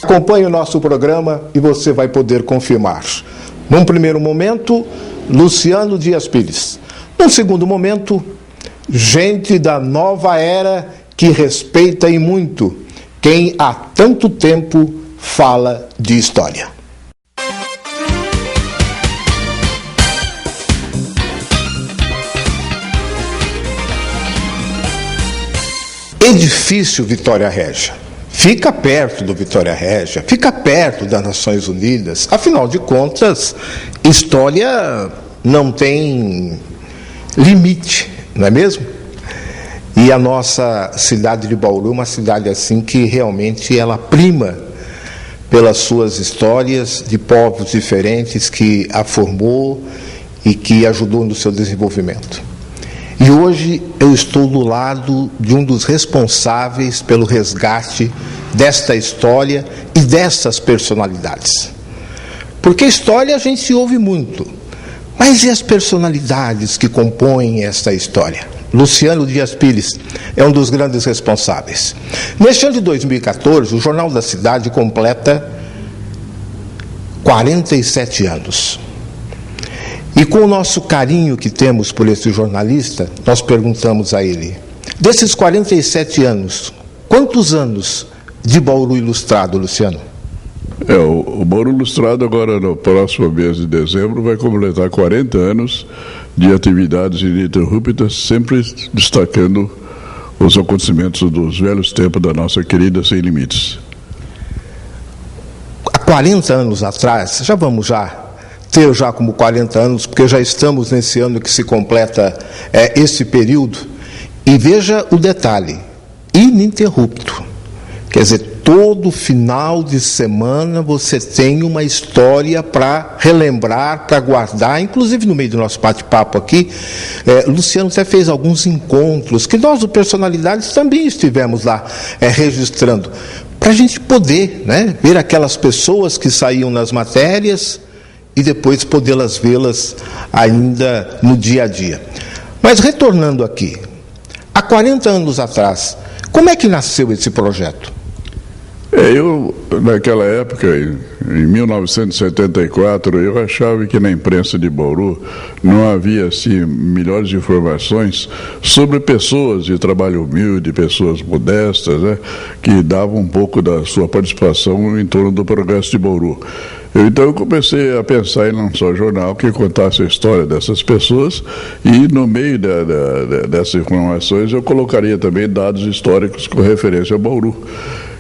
Acompanhe o nosso programa e você vai poder confirmar. Num primeiro momento, Luciano Dias Pires. Num segundo momento, gente da nova era que respeita e muito quem há tanto tempo fala de história. Edifício Vitória Régia. Fica perto do Vitória Régia, fica perto das Nações Unidas. Afinal de contas, história não tem limite, não é mesmo? E a nossa cidade de Bauru é uma cidade assim que realmente ela prima pelas suas histórias de povos diferentes que a formou e que ajudou no seu desenvolvimento. E hoje eu estou do lado de um dos responsáveis pelo resgate desta história e dessas personalidades. Porque história a gente ouve muito, mas e as personalidades que compõem esta história? Luciano Dias Pires é um dos grandes responsáveis. Neste ano de 2014, o Jornal da Cidade completa 47 anos. E com o nosso carinho que temos por esse jornalista, nós perguntamos a ele, desses 47 anos, quantos anos de Bauru Ilustrado, Luciano? O Bauru Ilustrado agora no próximo mês de dezembro vai completar 40 anos de atividades ininterruptas, sempre destacando os acontecimentos dos velhos tempos da nossa querida Sem Limites. Há 40 anos atrás, vamos ter como 40 anos, porque já estamos nesse ano que se completa esse período, e veja o detalhe, ininterrupto. Quer dizer, todo final de semana você tem uma história para relembrar, para guardar, inclusive no meio do nosso bate-papo aqui, Luciano até fez alguns encontros, que nós do Personalidades também estivemos lá registrando, para a gente poder ver aquelas pessoas que saíam nas matérias, e depois podê-las vê-las ainda no dia a dia. Mas retornando aqui, há 40 anos atrás, como é que nasceu esse projeto? Eu, naquela época, em 1974, eu achava que na imprensa de Bauru não havia assim, melhores informações sobre pessoas de trabalho humilde, pessoas modestas, que davam um pouco da sua participação em torno do progresso de Bauru. Então eu comecei a pensar em lançar um jornal que contasse a história dessas pessoas e no meio dessas informações eu colocaria também dados históricos com referência a Bauru.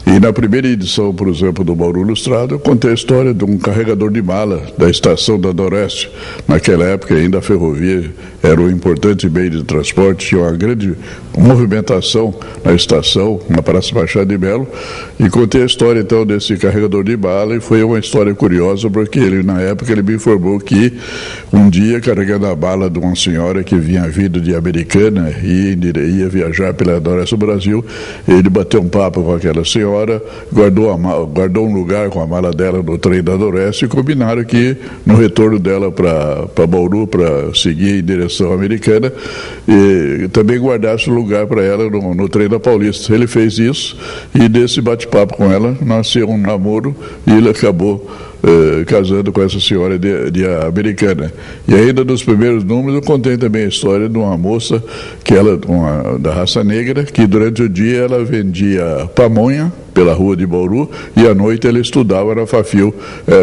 E na primeira edição, por exemplo, do Bauru Ilustrado, eu contei a história de um carregador de mala da estação da Noroeste. Naquela época ainda a ferrovia era um importante meio de transporte, tinha uma grande movimentação na estação, na Praça Machado de Melo, e contei a história então desse carregador de mala, e foi uma história curiosa, porque na época ele me informou que um dia, carregando a mala de uma senhora que vinha vindo de Americana e ia viajar pela Noroeste do Brasil, ele bateu um papo com aquela senhora, guardou um lugar com a mala dela no trem da Noroeste e combinaram que no retorno dela para Bauru, para seguir em direção americana, e também guardasse um lugar para ela no trem da Paulista. Ele fez isso e desse bate-papo com ela nasceu um namoro e ele acabou casando com essa senhora de Americana. E ainda nos primeiros números eu contei também a história de uma moça da raça negra, que durante o dia ela vendia pamonha pela rua de Bauru e à noite ela estudava na Fafil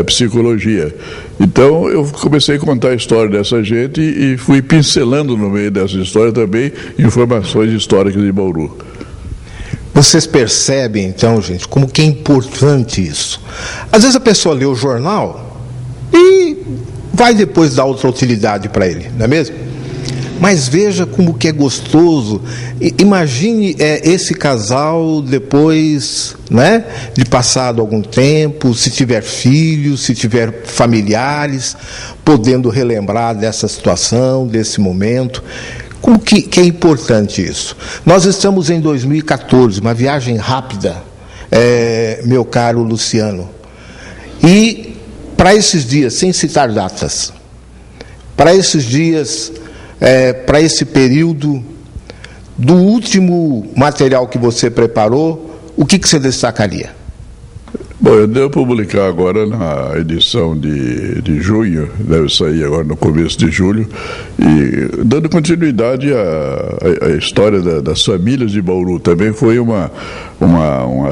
psicologia. Então eu comecei a contar a história dessa gente e fui pincelando no meio dessa história também informações históricas de Bauru. Vocês percebem, então, gente, como que é importante isso. Às vezes a pessoa lê o jornal e vai depois dar outra utilidade para ele, não é mesmo? Mas veja como que é gostoso. Imagine esse casal depois, de passado algum tempo, se tiver filhos, se tiver familiares, podendo relembrar dessa situação, desse momento. Como que é importante isso? Nós estamos em 2014, uma viagem rápida, meu caro Luciano. E para esses dias, sem citar datas, para esses dias, para esse período, do último material que você preparou, o que você destacaria? Bom, eu devo publicar agora na edição de junho, deve sair agora no começo de julho, e dando continuidade à história das famílias de Bauru. Também foi uma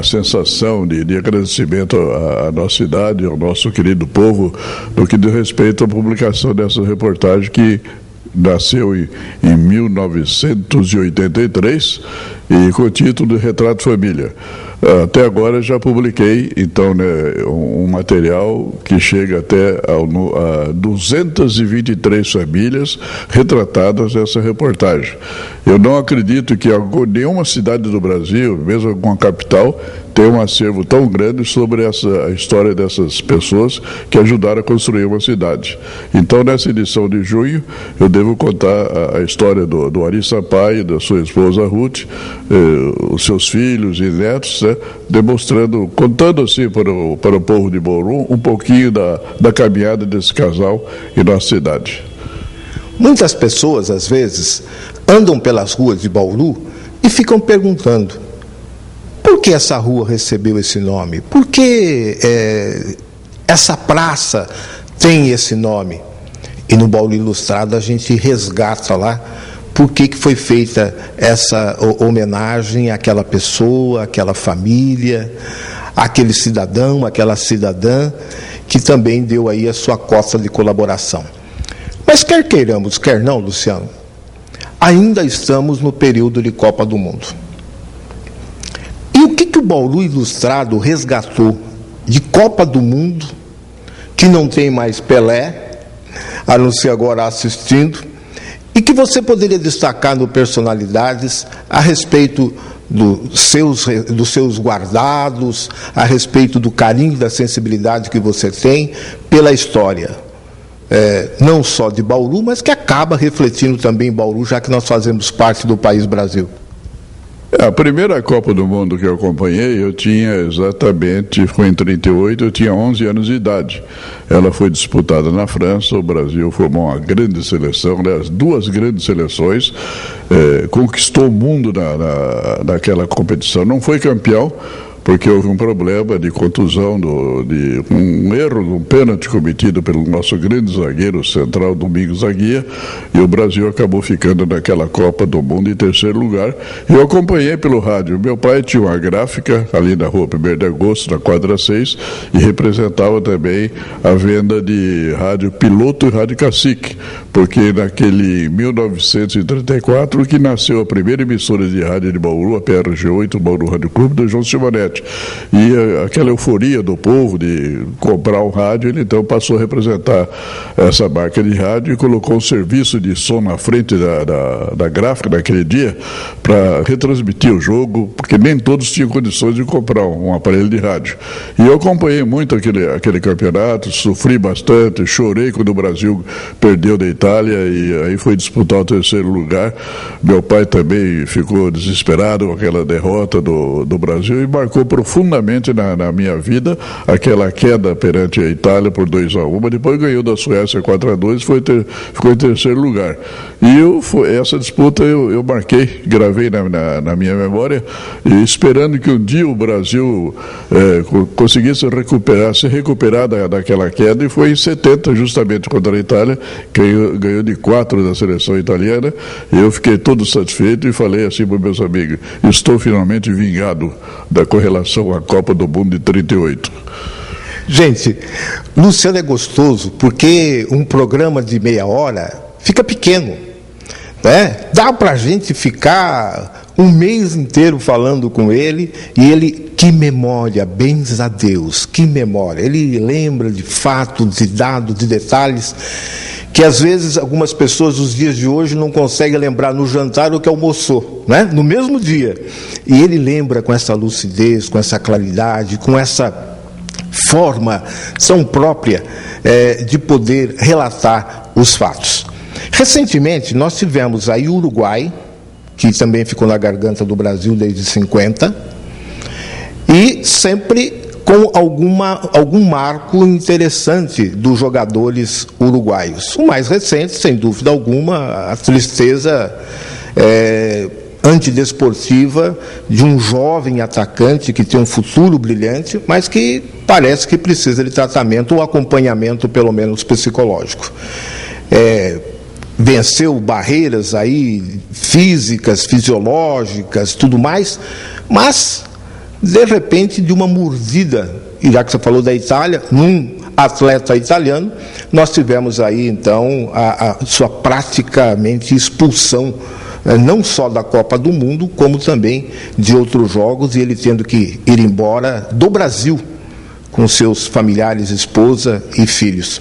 sensação de agradecimento à nossa cidade, ao nosso querido povo, no que diz respeito à publicação dessa reportagem que nasceu em 1983 e com o título de Retrato Família. Até agora já publiquei, então, né, um material que chega até a 223 famílias retratadas nessa reportagem. Eu não acredito que nenhuma cidade do Brasil, mesmo alguma capital, tenha um acervo tão grande sobre a história dessas pessoas que ajudaram a construir uma cidade. Então, nessa edição de junho, eu devo contar a história do Ari Sampaio, da sua esposa Ruth, os seus filhos e netos, né, demonstrando, contando assim para o povo de Bauru um pouquinho da caminhada desse casal em nossa cidade. Muitas pessoas, às vezes, andam pelas ruas de Bauru e ficam perguntando: por que essa rua recebeu esse nome? Por que essa praça tem esse nome? E no Bauru Ilustrado a gente resgata lá por que foi feita essa homenagem àquela pessoa, àquela família, àquele cidadão, àquela cidadã que também deu aí a sua cota de colaboração. Mas quer queiramos, quer não, Luciano, ainda estamos no período de Copa do Mundo. E o que o Bauru Ilustrado resgatou de Copa do Mundo, que não tem mais Pelé, a não ser agora assistindo, e que você poderia destacar no Personalidades a respeito dos seus guardados, a respeito do carinho, da sensibilidade que você tem pela história, não só de Bauru, mas que acaba refletindo também em Bauru, já que nós fazemos parte do país Brasil? A primeira Copa do Mundo que eu acompanhei, eu tinha exatamente, foi em 1938, eu tinha 11 anos de idade. Ela foi disputada na França, o Brasil formou uma grande seleção, aliás, duas grandes seleções, conquistou o mundo naquela competição. Não foi campeão, porque houve um problema de contusão, de um erro, um pênalti cometido pelo nosso grande zagueiro central, Domingos Aguia, e o Brasil acabou ficando naquela Copa do Mundo em terceiro lugar. Eu acompanhei pelo rádio. Meu pai tinha uma gráfica ali na rua 1º de Agosto, na quadra 6, e representava também a venda de rádio Piloto e rádio Cacique, porque naquele 1934 que nasceu a primeira emissora de rádio de Bauru, a PRG8, o Bauru Rádio Clube, do João Simonetti. E aquela euforia do povo de comprar um rádio, ele então passou a representar essa marca de rádio e colocou um serviço de som na frente da gráfica naquele dia para retransmitir o jogo, porque nem todos tinham condições de comprar um aparelho de rádio. E eu acompanhei muito aquele campeonato, sofri bastante, chorei quando o Brasil perdeu da Itália e aí foi disputar o terceiro lugar. Meu pai também ficou desesperado com aquela derrota do Brasil e marcou profundamente na minha vida aquela queda perante a Itália por 2-1, mas depois ganhou da Suécia 4-2 ficou em terceiro lugar. E essa disputa eu marquei, gravei na minha memória, e esperando que um dia o Brasil conseguisse se recuperar daquela queda, e foi em 70, justamente contra a Itália, ganhou de 4 da seleção italiana, e eu fiquei todo satisfeito e falei assim para meus amigos: estou finalmente vingado da correlação à Copa do Mundo de 38. Gente, Luciano é gostoso porque um programa de meia hora fica pequeno, né? Dá para a gente ficar um mês inteiro falando com ele, e ele, que memória, bens a Deus, que memória. Ele lembra de fatos, de dados, de detalhes que às vezes algumas pessoas nos dias de hoje não conseguem lembrar no jantar o que almoçou, né? No mesmo dia. E ele lembra com essa lucidez, com essa claridade, com essa formação própria de poder relatar os fatos. Recentemente nós tivemos aí o Uruguai, que também ficou na garganta do Brasil desde 50, e sempre com algum marco interessante dos jogadores uruguaios. O mais recente, sem dúvida alguma, a tristeza antidesportiva de um jovem atacante que tem um futuro brilhante, mas que parece que precisa de tratamento ou acompanhamento, pelo menos psicológico. Venceu barreiras aí físicas, fisiológicas, tudo mais, mas de repente de uma mordida, e já que você falou da Itália, num atleta italiano, nós tivemos aí então a sua praticamente expulsão, não só da Copa do Mundo, como também de outros jogos, e ele tendo que ir embora do Brasil com seus familiares, esposa e filhos.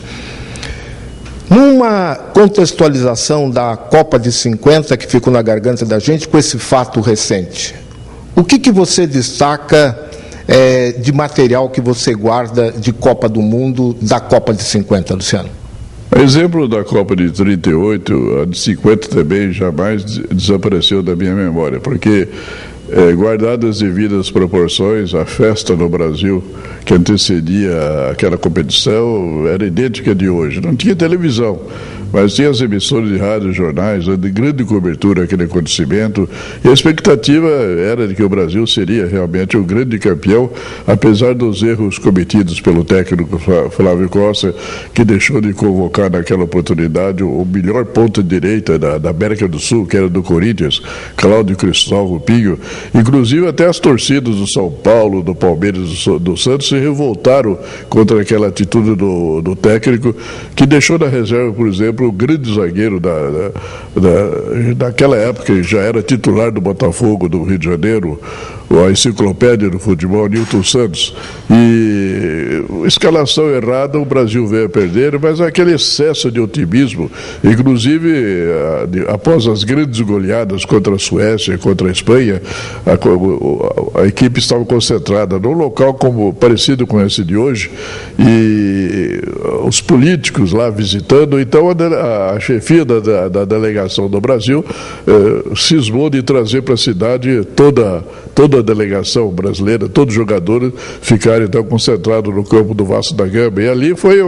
Numa contextualização da Copa de 50, que ficou na garganta da gente, com esse fato recente, o que você destaca de material que você guarda de Copa do Mundo, da Copa de 50, Luciano? Exemplo da Copa de 38, a de 50 também jamais desapareceu da minha memória, porque, guardadas as devidas proporções, a festa no Brasil que antecedia aquela competição era idêntica de hoje. Não tinha televisão, mas tinha as emissoras de rádio e jornais, de grande cobertura aquele acontecimento, e a expectativa era de que o Brasil seria realmente o grande campeão, apesar dos erros cometidos pelo técnico Flávio Costa, que deixou de convocar naquela oportunidade o melhor ponta-direita da América do Sul, que era do Corinthians, Cláudio Cristóvão Pinho. Inclusive até as torcidas do São Paulo, do Palmeiras, do Santos se revoltaram contra aquela atitude do técnico, que deixou na reserva, por exemplo, o grande zagueiro daquela época, que já era titular do Botafogo do Rio de Janeiro, a enciclopédia do futebol, Nilton Santos. E escalação errada, o Brasil veio a perder, mas aquele excesso de otimismo, inclusive após as grandes goleadas contra a Suécia, contra a Espanha, a equipe estava concentrada num local parecido com esse de hoje, e os políticos lá visitando, então a chefia da delegação do Brasil cismou de trazer para a cidade toda a delegação brasileira, todos os jogadores ficaram então concentrados no campo do Vasco da Gama, e ali foi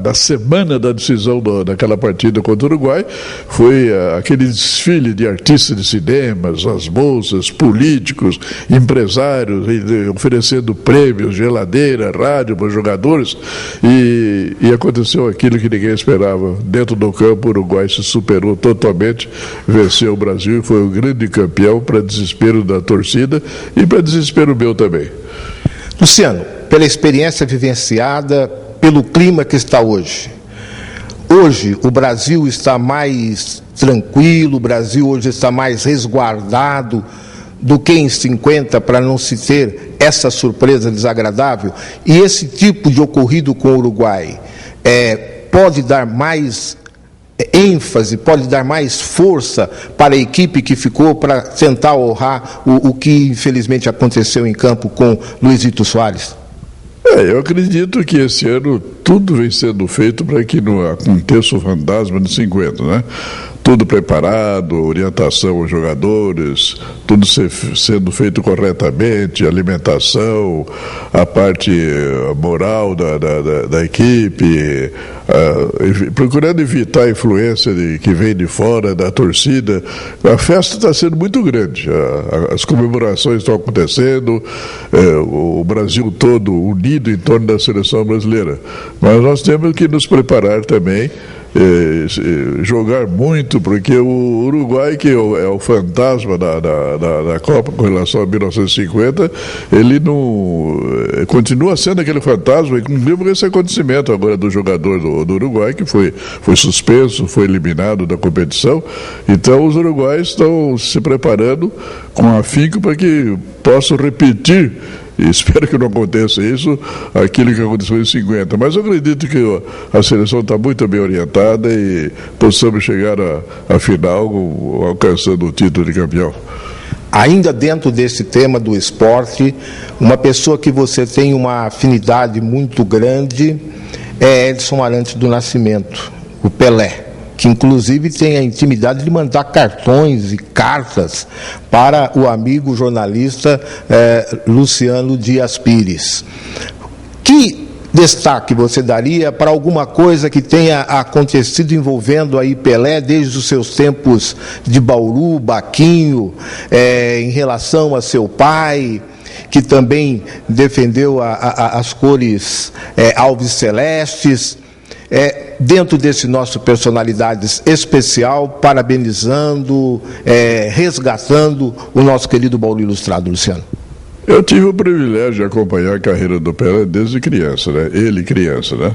na semana da decisão daquela partida contra o Uruguai, foi aquele desfile de artistas de cinemas, as bolsas, políticos, empresários, oferecendo prêmios, geladeira, rádio para os jogadores, e aconteceu aquilo que ninguém esperava. Dentro do campo, o Uruguai se superou totalmente, venceu o Brasil e foi o grande campeão, para desespero da torcida e para desespero meu também. Luciano, pela experiência vivenciada, pelo clima que está hoje, o Brasil está mais tranquilo, o Brasil hoje está mais resguardado do que em 50, para não se ter essa surpresa desagradável, e esse tipo de ocorrido com o Uruguai pode dar mais ênfase, pode dar mais força para a equipe que ficou, para tentar honrar o que infelizmente aconteceu em campo com Luizito Soares? Eu acredito que esse ano tudo vem sendo feito para que não aconteça o fantasma de 50, né? Tudo preparado, orientação aos jogadores, tudo sendo feito corretamente, alimentação, a parte moral da equipe, procurando evitar a influência que vem de fora, da torcida. A festa está sendo muito grande, as comemorações estão acontecendo, o Brasil todo unido em torno da seleção brasileira. Mas nós temos que nos preparar também, jogar muito, porque o Uruguai, que é o fantasma da Copa com relação a 1950, ele não continua sendo aquele fantasma, inclusive esse acontecimento agora do jogador do Uruguai, que foi suspenso, foi eliminado da competição. Então os uruguaios estão se preparando com afinco para que possam repetir, e espero que não aconteça isso, aquilo que aconteceu em 50. Mas eu acredito que a seleção está muito bem orientada e possamos chegar à final alcançando o título de campeão. Ainda dentro desse tema do esporte, uma pessoa que você tem uma afinidade muito grande é Edson Arantes do Nascimento, o Pelé, que inclusive tem a intimidade de mandar cartões e cartas para o amigo jornalista Luciano Dias Pires, que destaque você daria para alguma coisa que tenha acontecido envolvendo aí Pelé desde os seus tempos de Bauru, Baquinho, em relação a seu pai, que também defendeu as cores alves celestes, dentro desse nosso Personalidades Especial, parabenizando, resgatando o nosso querido Bauru Ilustrado, Luciano? Eu tive o privilégio de acompanhar a carreira do Pelé desde criança, né? Ele criança, né?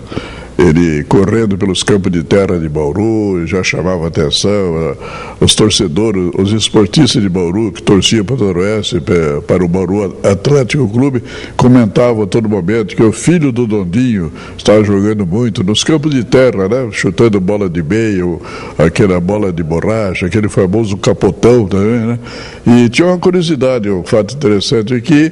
Ele correndo pelos campos de terra de Bauru, já chamava atenção, os torcedores, os esportistas de Bauru, que torciam para o Noroeste, para o Bauru Atlético Clube, comentavam a todo momento que o filho do Dondinho estava jogando muito nos campos de terra, né? Chutando bola de meio, aquela bola de borracha, aquele famoso capotão também, né? E tinha uma curiosidade, um fato interessante, que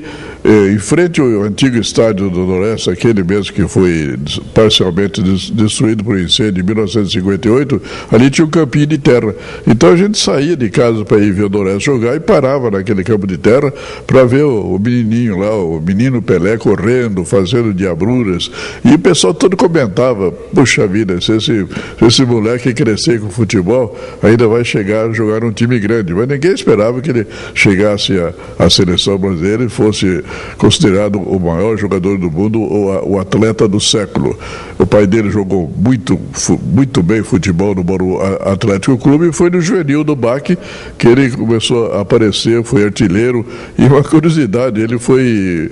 em frente ao antigo estádio do Noroeste, aquele mesmo que foi parcialmente destruído por incêndio em 1958, ali tinha um campinho de terra. Então a gente saía de casa para ir ver o Noroeste jogar e parava naquele campo de terra para ver o menininho lá, o menino Pelé correndo, fazendo diabruras. E o pessoal todo comentava: puxa vida, se esse moleque crescer com futebol, ainda vai chegar a jogar num time grande. Mas ninguém esperava que ele chegasse à seleção brasileira e fosse considerado o maior jogador do mundo, ou o atleta do século. O pai dele jogou muito bem futebol no Bauru Atlético Clube, e foi no juvenil do BAC que ele começou a aparecer, foi artilheiro. E uma curiosidade, ele foi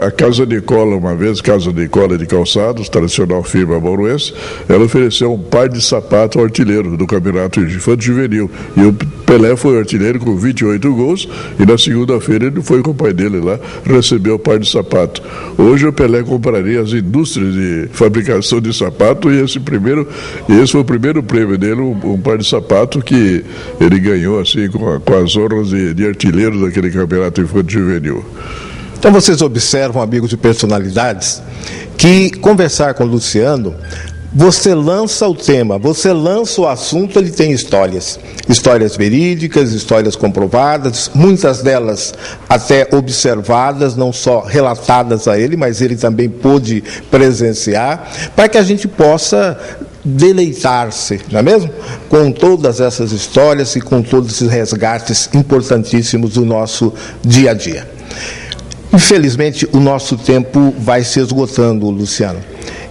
a Casa de Cola uma vez, Casa de Cola de Calçados, tradicional firma bauruense, ela ofereceu um par de sapatos ao artilheiro do campeonato infantil juvenil. E o Pelé foi artilheiro com 28 gols, e na segunda-feira ele foi com o pai dele lá, recebeu o par de sapato. Hoje o Pelé compraria as indústrias de fabricação de sapato, e esse foi o primeiro prêmio dele, um par de sapato que ele ganhou assim com as honras de artilheiro daquele campeonato infantil juvenil. Então vocês observam, amigos de Personalidades, que conversar com o Luciano, você lança o tema, você lança o assunto, ele tem histórias verídicas, histórias comprovadas, muitas delas até observadas, não só relatadas a ele, mas ele também pôde presenciar, para que a gente possa deleitar-se, não é mesmo? Com todas essas histórias e com todos esses resgates importantíssimos do nosso dia a dia. Infelizmente, o nosso tempo vai se esgotando, Luciano,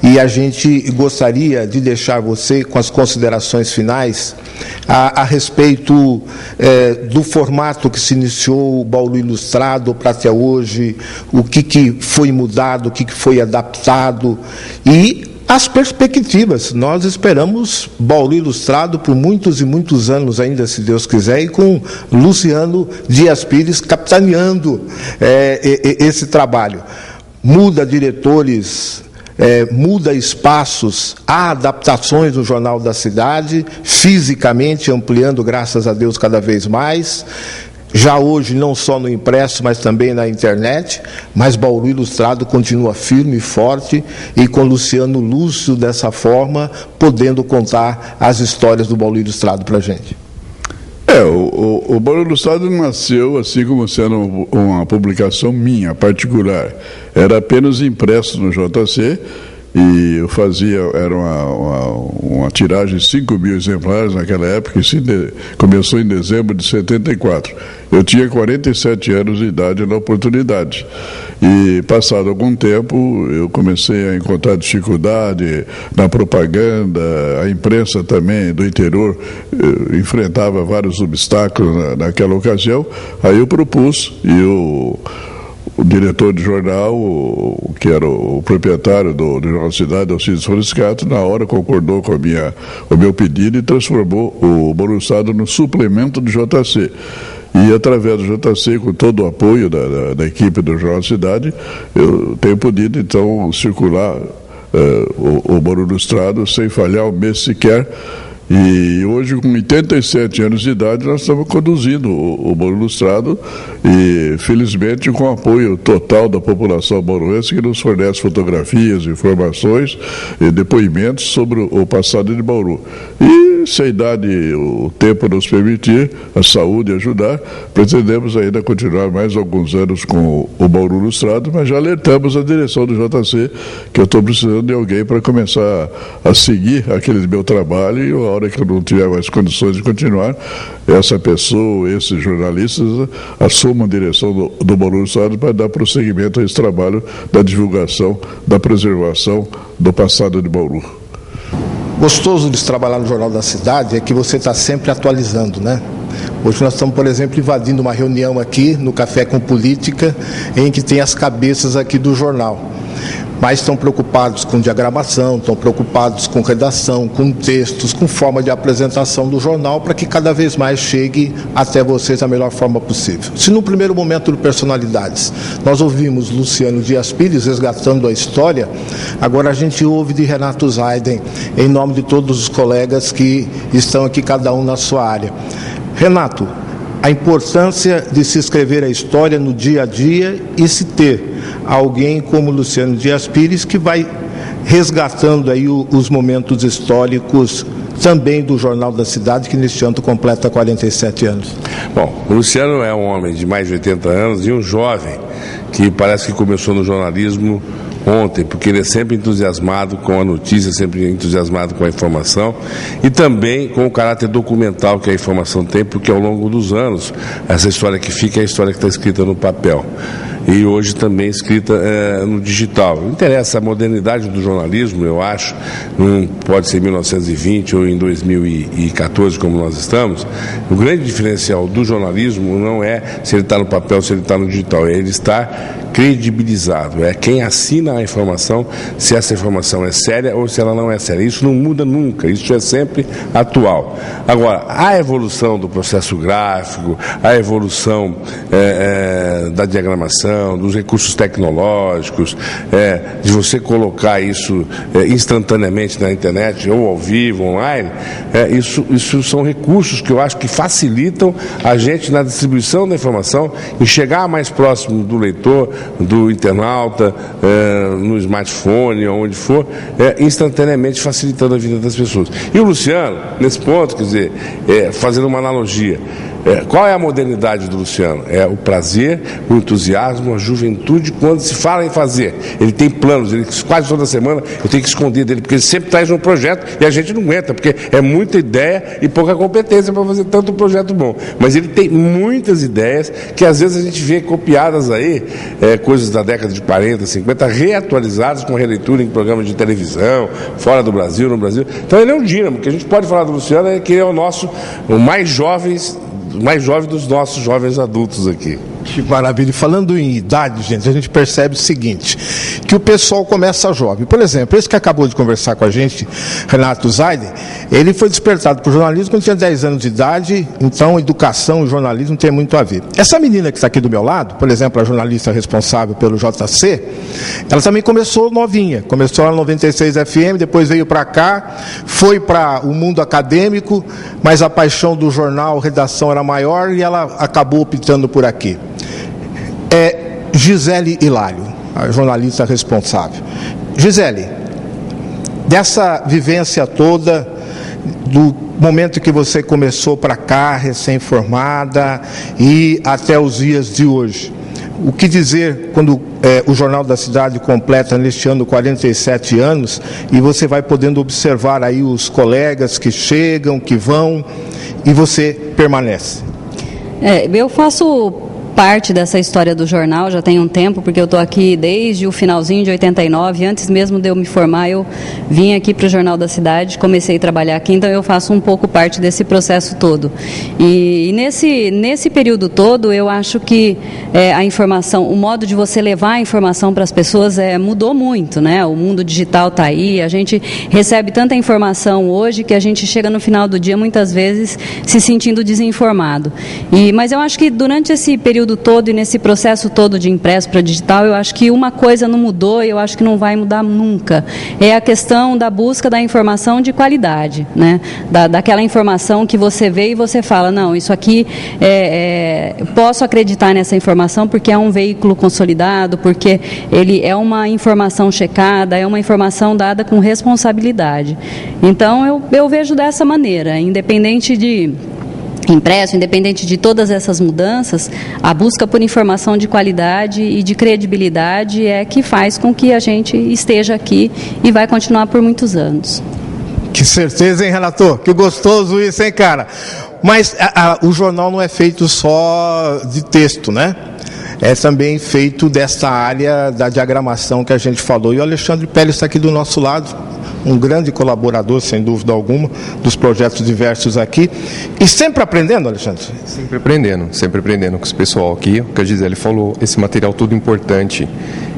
e a gente gostaria de deixar você com as considerações finais a respeito do formato que se iniciou o Bauru Ilustrado para até hoje, o que foi mudado, o que foi adaptado e as perspectivas. Nós esperamos Bauru Ilustrado por muitos e muitos anos ainda, se Deus quiser, e com Luciano Dias Pires capitaneando esse trabalho. Muda diretores, muda espaços, há adaptações no Jornal da Cidade, fisicamente ampliando, graças a Deus, cada vez mais. Já hoje, não só no impresso, mas também na internet, mas Bauru Ilustrado continua firme e forte, e com Luciano Lúcio, dessa forma, podendo contar as histórias do Bauru Ilustrado para a gente. O Bauru Ilustrado nasceu assim como sendo uma publicação minha, particular. Era apenas impresso no JC, e eu fazia, era uma tiragem de 5.000 exemplares naquela época, começou em dezembro de 74. Eu tinha 47 anos de idade na oportunidade. E, passado algum tempo, eu comecei a encontrar dificuldade na propaganda, a imprensa também do interior enfrentava vários obstáculos naquela ocasião. Aí eu propus, e o diretor do jornal, que era o proprietário do Jornal Cidade, Alcides Forescato, na hora concordou com o meu pedido e transformou o Bauru Ilustrado no suplemento do JC. E através do JC, com todo o apoio da equipe do Jornal Cidade, eu tenho podido então circular o Bauru Ilustrado sem falhar um mês sequer. E hoje, com 87 anos de idade, nós estamos conduzindo o Bauru Ilustrado, e felizmente com o apoio total da população bauruense, que nos fornece fotografias, informações e depoimentos sobre o passado de Bauru. E se a idade, o tempo nos permitir, a saúde ajudar, pretendemos ainda continuar mais alguns anos com o Bauru Ilustrado, mas já alertamos a direção do JC que eu estou precisando de alguém para começar a seguir aquele meu trabalho, e a hora que eu não tiver mais condições de continuar, essa pessoa, esses jornalistas, assumam a direção do Bauru Ilustrado para dar prosseguimento a esse trabalho da divulgação, da preservação do passado de Bauru. Gostoso de trabalhar no Jornal da Cidade é que você está sempre atualizando, né? Hoje nós estamos, por exemplo, invadindo uma reunião aqui no Café com Política, em que tem as cabeças aqui do jornal. Mas estão preocupados com diagramação, estão preocupados com redação, com textos, com forma de apresentação do jornal, para que cada vez mais chegue até vocês da melhor forma possível. Se no primeiro momento do Personalidades nós ouvimos Luciano Dias Pires resgatando a história, agora a gente ouve de Renato Zaiden, em nome de todos os colegas que estão aqui, cada um na sua área. Renato, a importância de se escrever a história no dia a dia e se ter alguém como Luciano Dias Pires que vai resgatando aí os momentos históricos também do Jornal da Cidade, que neste ano completa 47 anos. Bom, o Luciano é um homem de mais de 80 anos e um jovem que parece que começou no jornalismo ontem, porque ele é sempre entusiasmado com a notícia, sempre entusiasmado com a informação e também com o caráter documental que a informação tem, porque ao longo dos anos essa história que fica é a história que está escrita no papel e hoje também escrita no digital. Interessa a modernidade do jornalismo, eu acho, não pode ser em 1920 ou em 2014 como nós estamos. O grande diferencial do jornalismo não é se ele está no papel ou se ele está no digital, é ele estar credibilizado, é quem assina a informação, se essa informação é séria ou se ela não é séria. Isso não muda nunca, isso é sempre atual. Agora, a evolução do processo gráfico, a evolução da diagramação, dos recursos tecnológicos, de você colocar isso instantaneamente na internet ou ao vivo, online, isso são recursos que eu acho que facilitam a gente na distribuição da informação e chegar mais próximo do leitor, do internauta, no smartphone, onde for, instantaneamente facilitando a vida das pessoas. E o Luciano, nesse ponto, quer dizer, fazendo uma analogia, qual é a modernidade do Luciano? É o prazer, o entusiasmo, a juventude quando se fala em fazer. Ele tem planos, ele quase toda semana eu tenho que esconder dele, porque ele sempre traz um projeto e a gente não aguenta, porque é muita ideia e pouca competência para fazer tanto projeto bom. Mas ele tem muitas ideias que às vezes a gente vê copiadas aí, coisas da década de 40, 50, reatualizadas com releitura em programas de televisão, fora do Brasil, no Brasil. Então ele é um dínamo, que a gente pode falar do Luciano é que ele é o mais jovem dos nossos jovens adultos aqui. Que maravilha. E falando em idade, gente, a gente percebe o seguinte, que o pessoal começa jovem. Por exemplo, esse que acabou de conversar com a gente, Renato Zaiden, ele foi despertado para o jornalismo quando tinha 10 anos de idade, então educação e jornalismo tem muito a ver. Essa menina que está aqui do meu lado, por exemplo, a jornalista responsável pelo JC, ela também começou novinha, começou lá no 96 FM, depois veio para cá, foi para o mundo acadêmico, mas a paixão do jornal, redação era maior e ela acabou optando por aqui. Gisele Hilário, a jornalista responsável. Gisele, dessa vivência toda, do momento que você começou para cá, recém-formada, e até os dias de hoje, o que dizer quando o Jornal da Cidade completa neste ano 47 anos e você vai podendo observar aí os colegas que chegam, que vão, e você permanece? Eu faço parte dessa história do jornal, já tem um tempo, porque eu estou aqui desde o finalzinho de 89, antes mesmo de eu me formar, eu vim aqui para o Jornal da Cidade, comecei a trabalhar aqui, então eu faço um pouco parte desse processo todo. E nesse período todo, eu acho que a informação, o modo de você levar a informação para as pessoas mudou muito, né? O mundo digital está aí, a gente recebe tanta informação hoje que a gente chega no final do dia, muitas vezes, se sentindo desinformado. Mas eu acho que durante esse período período todo e nesse processo todo de impresso para digital, eu acho que uma coisa não mudou e eu acho que não vai mudar nunca. É a questão da busca da informação de qualidade, né? Daquela informação que você vê e você fala, não, isso aqui, posso acreditar nessa informação porque é um veículo consolidado, porque ele é uma informação checada, é uma informação dada com responsabilidade. Então, eu vejo dessa maneira, independente de impresso, independente de todas essas mudanças, a busca por informação de qualidade e de credibilidade é que faz com que a gente esteja aqui e vai continuar por muitos anos. Que certeza, hein, relator? Que gostoso isso, hein, cara? Mas o jornal não é feito só de texto, né? É também feito dessa área da diagramação que a gente falou. E o Alexandre Pérez está aqui do nosso lado, um grande colaborador, sem dúvida alguma, dos projetos diversos aqui. E sempre aprendendo, Alexandre? Sempre aprendendo com esse pessoal aqui. O que a Gisele falou, esse material tudo importante,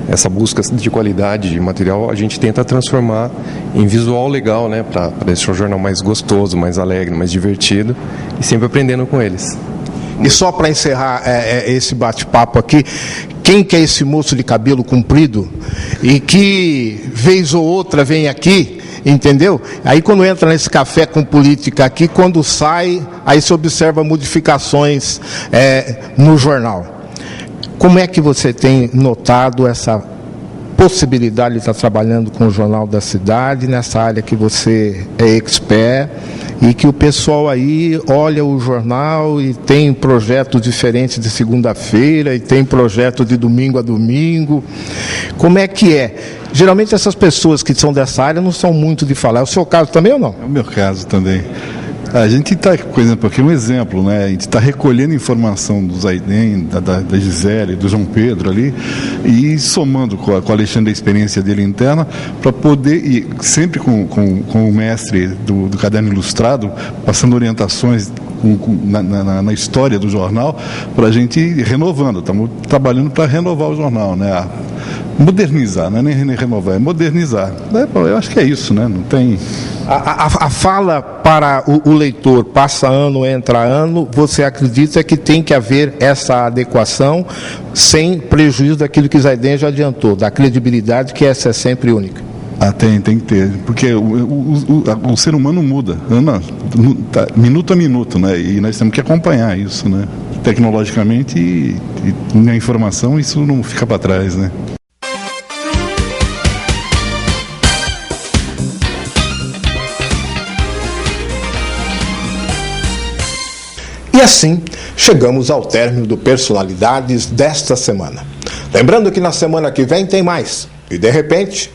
essa busca de qualidade de material, a gente tenta transformar em visual legal, né, para deixar o jornal mais gostoso, mais alegre, mais divertido, e sempre aprendendo com eles. E só para encerrar esse bate-papo aqui, quem que é esse moço de cabelo comprido e que vez ou outra vem aqui, entendeu? Aí quando entra nesse café com política aqui, quando sai, aí se observa modificações no jornal. Como é que você tem notado essa possibilidade de estar trabalhando com o Jornal da Cidade, nessa área que você é expert, e que o pessoal aí olha o jornal e tem projetos diferentes de segunda-feira, e tem projeto de domingo a domingo? Como é que é? Geralmente essas pessoas que são dessa área não são muito de falar. É o seu caso também ou não? É o meu caso também. A gente está, por exemplo, aqui um exemplo, né? A gente está recolhendo informação do Zaiden, da Gisele, do João Pedro ali, e somando com o Alexandre a experiência dele interna, para poder, e sempre com o mestre do Caderno Ilustrado, passando orientações na história do jornal, para a gente ir renovando. Estamos trabalhando para renovar o jornal, né? Modernizar, não é nem renovar, é modernizar. Eu acho que é isso, né? Não tem... A fala para o leitor passa ano, entra ano, você acredita que tem que haver essa adequação sem prejuízo daquilo que Zaiden já adiantou, da credibilidade, que essa é sempre única? Tem que ter, porque o ser humano muda, minuto a minuto, né? E nós temos que acompanhar isso, né? Tecnologicamente e na informação isso não fica para trás, né? E assim, chegamos ao término do Personalidades desta semana. Lembrando que na semana que vem tem mais. E, de repente,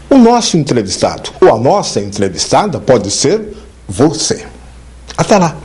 o nosso entrevistado ou a nossa entrevistada pode ser você. Até lá!